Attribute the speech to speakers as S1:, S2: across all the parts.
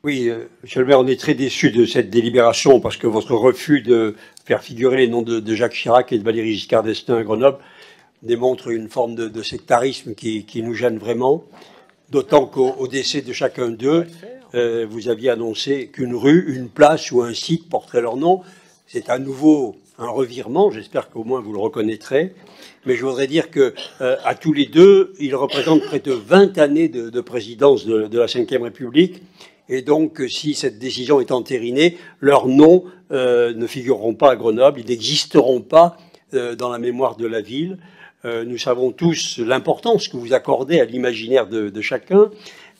S1: Oui, monsieur le maire, on est très déçus de cette délibération parce que votre refus de faire figurer les noms de Jacques Chirac et de Valéry Giscard d'Estaing à Grenoble démontre une forme de sectarisme qui nous gêne vraiment, d'autant qu'au décès de chacun d'eux, vous aviez annoncé qu'une rue, une place ou un site porterait leur nom. C'est à nouveau un revirement, j'espère qu'au moins vous le reconnaîtrez. Mais je voudrais dire que à tous les deux, ils représentent près de 20 années de présidence de la Ve République. Et donc, si cette décision est entérinée, leurs noms ne figureront pas à Grenoble, ils n'existeront pas dans la mémoire de la ville. Nous savons tous l'importance que vous accordez à l'imaginaire de chacun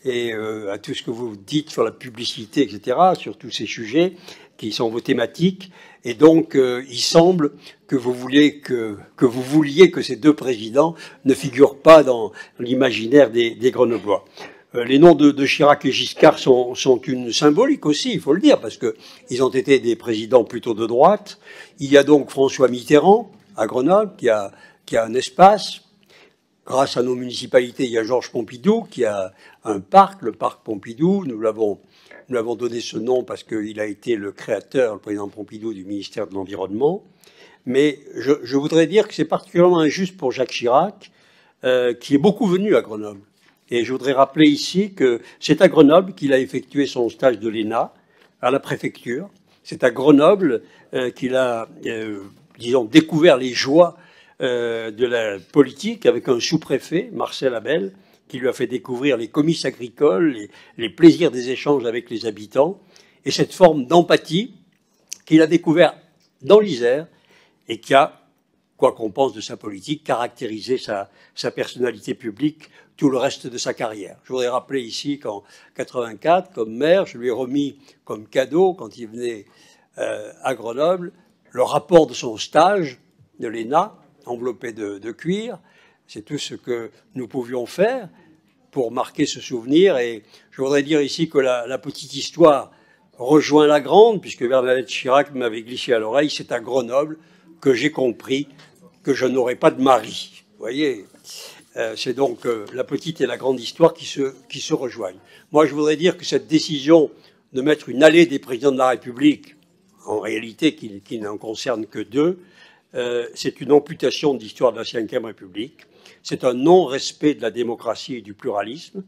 S1: et à tout ce que vous dites sur la publicité, etc., sur tous ces sujets qui sont vos thématiques. Et donc, il semble que vous vouliez que ces deux présidents ne figurent pas dans l'imaginaire des Grenoblois. Les noms de Chirac et Giscard sont une symbolique aussi, il faut le dire, parce qu'ils ont été des présidents plutôt de droite. Il y a donc François Mitterrand à Grenoble qui a un espace. Grâce à nos municipalités, il y a Georges Pompidou qui a un parc, le parc Pompidou. Nous l'avons donné ce nom parce qu'il a été le créateur, le président Pompidou, du ministère de l'Environnement. Mais je voudrais dire que c'est particulièrement injuste pour Jacques Chirac, qui est beaucoup venu à Grenoble. Et je voudrais rappeler ici que c'est à Grenoble qu'il a effectué son stage de l'ENA, à la préfecture. C'est à Grenoble qu'il a, disons, découvert les joies de la politique avec un sous-préfet, Marcel Abel, qui lui a fait découvrir les comices agricoles, les plaisirs des échanges avec les habitants, et cette forme d'empathie qu'il a découvert dans l'Isère et qui a, quoi qu'on pense de sa politique, caractérisé sa personnalité publique tout le reste de sa carrière. Je voudrais rappeler ici qu'en 84, comme maire, je lui ai remis comme cadeau, quand il venait à Grenoble, le rapport de son stage de l'ENA, enveloppé de cuir. C'est tout ce que nous pouvions faire pour marquer ce souvenir. Et je voudrais dire ici que la petite histoire rejoint la grande, puisque Bernadette Chirac m'avait glissé à l'oreille, c'est à Grenoble que j'ai compris que je n'aurais pas de mari. Vous voyez, c'est donc la petite et la grande histoire qui se rejoignent. Moi, je voudrais dire que cette décision de mettre une allée des présidents de la République, en réalité qui n'en concerne que deux, c'est une amputation de l'histoire de la Ve République. C'est un non-respect de la démocratie et du pluralisme.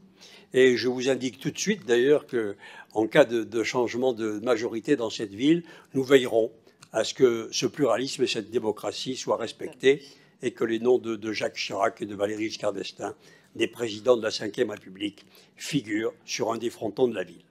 S1: Et je vous indique tout de suite, d'ailleurs, qu'en cas de changement de majorité dans cette ville, nous veillerons à ce que ce pluralisme et cette démocratie soient respectés et que les noms de Jacques Chirac et de Valéry Giscard d'Estaing, des présidents de la Ve République, figurent sur un des frontons de la ville.